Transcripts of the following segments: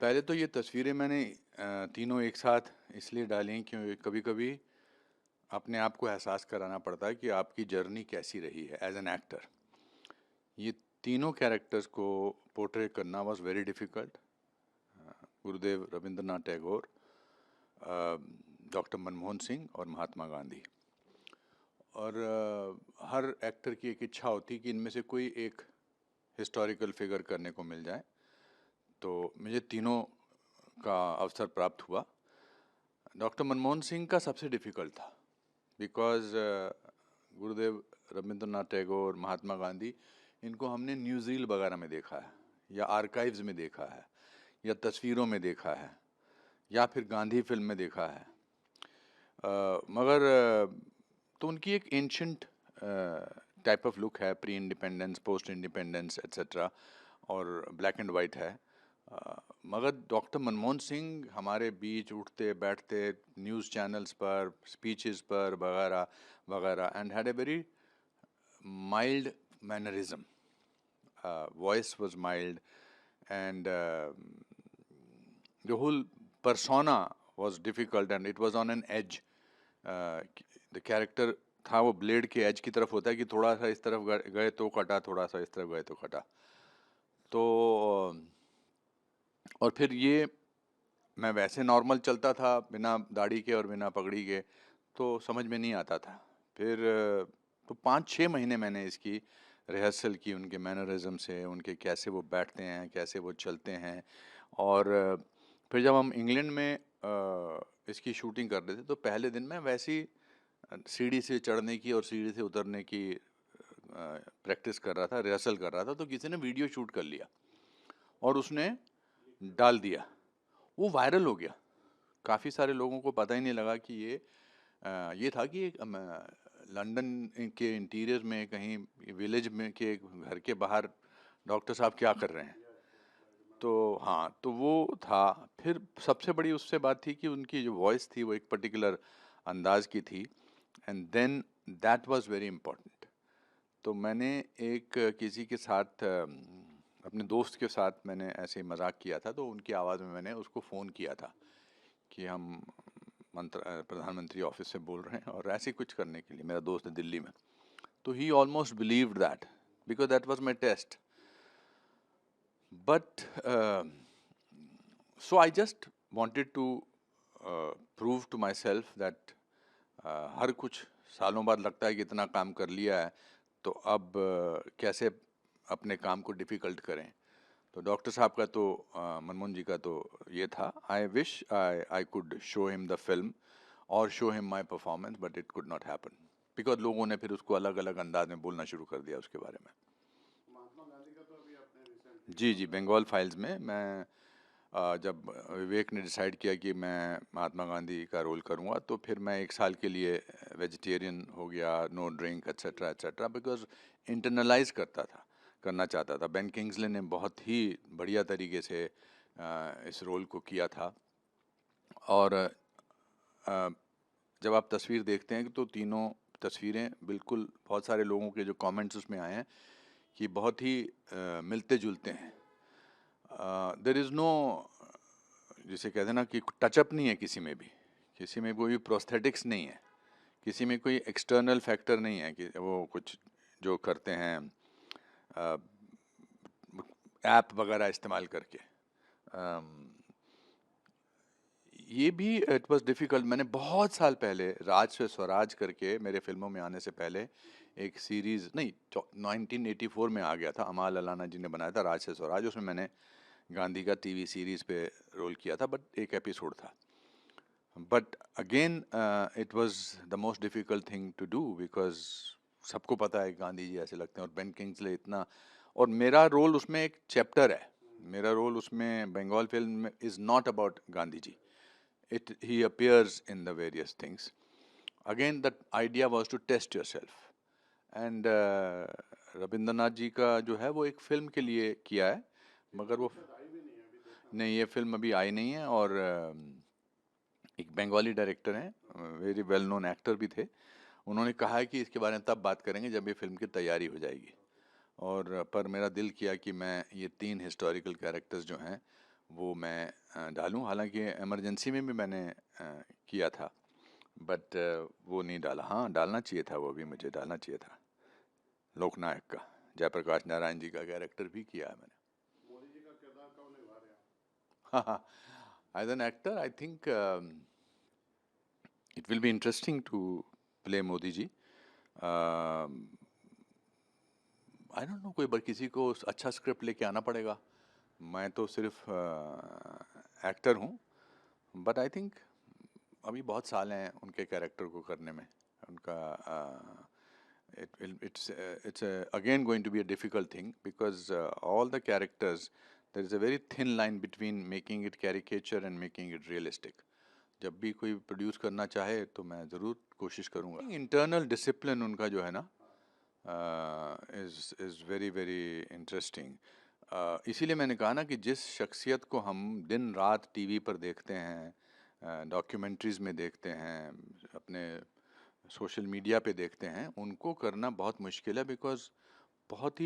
पहले तो ये तस्वीरें मैंने तीनों एक साथ इसलिए डाली क्योंकि कभी-कभी अपने आप को एहसास कराना पड़ता है कि आपकी जर्नी कैसी रही है एज एन एक्टर। ये तीनों कैरेक्टर्स को पोर्ट्रे करना was very difficult. Gurudev Rabindranath Tagore, doctor Manmohan Singh और महात्मा गांधी। और हर एक्टर की एक इच्छा होती कि इनमें से कोई एक हिस्टोरिकल फिगर करने को मिल जाए, तो मुझे तीनों का अवसर प्राप्त हुआ। डॉक्टर मनमोहन सिंह का सबसे डिफ़िकल्ट था बिकॉज़ गुरुदेव रवींद्रनाथ टैगोर, महात्मा गांधी, इनको हमने न्यूज़ील वगैरह में देखा है या आर्काइव्स में देखा है या तस्वीरों में देखा है या फिर गांधी फिल्म में देखा है। मगर तो उनकी एक एंशंट टाइप ऑफ लुक है, pre independence, post independence etcetera, और ब्लैक एंड वाइट है। मगर डॉक्टर मनमोहन सिंह हमारे बीच उठते बैठते न्यूज़ चैनल्स पर, स्पीचेस पर वगैरह वगैरह, and had a very mild mannerism. Voice was mild, and the whole persona was difficult and it was on an edge. The character था वो ब्लेड के एज की तरफ होता है कि थोड़ा सा इस तरफ गए तो कटा, थोड़ा सा इस तरफ गए तो कटा। तो और फिर ये मैं वैसे नॉर्मल चलता था बिना दाढ़ी के और बिना पगड़ी के, तो समझ में नहीं आता था। फिर तो 5-6 महीने मैंने इसकी रिहर्सल की, उनके मैनरिज्म से, उनके कैसे वो बैठते हैं, कैसे वो चलते हैं। और फिर जब हम इंग्लैंड में इसकी शूटिंग कर रहे थे तो पहले दिन मैं वैसी सीढ़ी से चढ़ने की और सीढ़ी से उतरने की प्रैक्टिस कर रहा था, रिहर्सल कर रहा था, तो किसी ने वीडियो शूट कर लिया और उसने डाल दिया। वो वायरल हो गया। काफ़ी सारे लोगों को पता ही नहीं लगा कि ये था कि एक लंदन के इंटीरियर में कहीं विलेज में के घर के बाहर डॉक्टर साहब क्या कर रहे हैं। तो हाँ, तो वो था। फिर सबसे बड़ी उससे बात थी कि उनकी जो वॉइस थी वो एक पर्टिकुलर अंदाज की थी, and then that was very important. तो मैंने एक किसी के साथ अपने दोस्त के साथ मैंने ऐसे ही मजाक किया था, तो उनकी आवाज़ में मैंने उसको फ़ोन किया था कि हम प्रधानमंत्री ऑफिस से बोल रहे हैं और ऐसे कुछ करने के लिए, मेरा दोस्त है दिल्ली में। तो he almost believed that because that was my test. But so I just wanted to prove to myself that हर कुछ सालों बाद लगता है कि इतना काम कर लिया है, तो अब कैसे अपने काम को डिफ़िकल्ट करें। तो डॉक्टर साहब का तो मनमोहन जी का तो ये था, I wish I could show him the film और show him my performance, but it could not happen because लोगों ने फिर उसको अलग अलग अंदाज में बोलना शुरू कर दिया उसके बारे में। जी जी, बंगाल फाइल्स में मैं जब विवेक ने डिसाइड किया कि मैं महात्मा गांधी का रोल करूंगा, तो फिर मैं 1 साल के लिए वेजिटेरियन हो गया, no drink etcetera etcetera, because internalise करना चाहता था। बेन किंग्सले ने बहुत ही बढ़िया तरीके से इस रोल को किया था। और जब आप तस्वीर देखते हैं तो तीनों तस्वीरें बिल्कुल, बहुत सारे लोगों के जो कमेंट्स उसमें आए हैं कि बहुत ही मिलते जुलते हैं। देर इज़ नो, जिसे कहते हैं ना कि टचअप नहीं है किसी में भी, किसी में कोई प्रोस्थेटिक्स नहीं है, किसी में कोई एक्सटर्नल फैक्टर नहीं है कि वो कुछ जो करते हैं ऐप वगैरह इस्तेमाल करके। ये भी इट वाज डिफ़िकल्ट। मैंने बहुत साल पहले राज से स्वराज करके, मेरे फिल्मों में आने से पहले एक सीरीज़, नहीं 1984 में आ गया था, अमाल अलाना जी ने बनाया था राज से स्वराज। उसमें मैंने गांधी का टीवी सीरीज़ पे रोल किया था, बट एक एपिसोड था। But again it was the most difficult thing to do because सबको पता है गांधी जी ऐसे लगते हैं और बेन किंग्सले इतना, और मेरा रोल उसमें एक चैप्टर है। मेरा रोल उसमें बंगाल फिल्म में is not about Gandhi ji, it he appears in the various things. Again, the idea was to test yourself. And Rabindranath ji का जो है वो एक फिल्म के लिए किया है, मगर वो नहीं, ये फिल्म अभी आई नहीं है। और एक बंगाली डायरेक्टर हैं, वेरी वेल नोन एक्टर भी थे, उन्होंने कहा है कि इसके बारे में तब बात करेंगे जब ये फिल्म की तैयारी हो जाएगी। और पर मेरा दिल किया कि मैं ये 3 हिस्टोरिकल कैरेक्टर्स जो हैं वो मैं डालूं। हालांकि इमरजेंसी में भी मैंने किया था, बट वो नहीं डाला। हाँ, डालना चाहिए था, वो भी मुझे डालना चाहिए था। लोकनायक का, जयप्रकाश नारायण जी का कैरेक्टर भी किया है मैंने। मोदी जी का किरदार कौन निभा रहे हैं? हाँ, as an actor I think it will be interesting to play Modi ji. I don't know, कोई किसी को अच्छा स्क्रिप्ट लेके आना पड़ेगा। मैं तो सिर्फ एक्टर हूँ, बट आई थिंक अभी बहुत साल हैं उनके कैरेक्टर को करने में। उनका it's again going to be a difficult thing, because all the characters, there is a very thin line between making it caricature and making it realistic. जब भी कोई प्रोड्यूस करना चाहे तो मैं ज़रूर कोशिश करूँगा। इंटरनल डिसिप्लिन उनका जो है ना, इज़ वेरी वेरी इंटरेस्टिंग। इसीलिए मैंने कहा ना कि जिस शख्सियत को हम दिन रात टीवी पर देखते हैं, डॉक्यूमेंट्रीज़ में देखते हैं, अपने सोशल मीडिया पे देखते हैं, उनको करना बहुत मुश्किल है। बिकॉज़ बहुत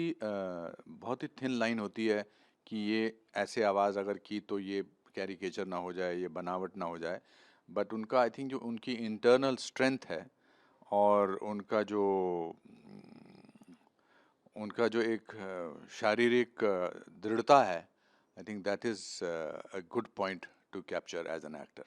ही थिन लाइन होती है कि ये ऐसे आवाज़ अगर की तो ये कैरिकेचर ना हो जाए, ये बनावट ना हो जाए। बट उनका आई थिंक जो उनकी इंटरनल स्ट्रेंथ है, और उनका जो एक शारीरिक दृढ़ता है, I think that is a good point to capture as an actor.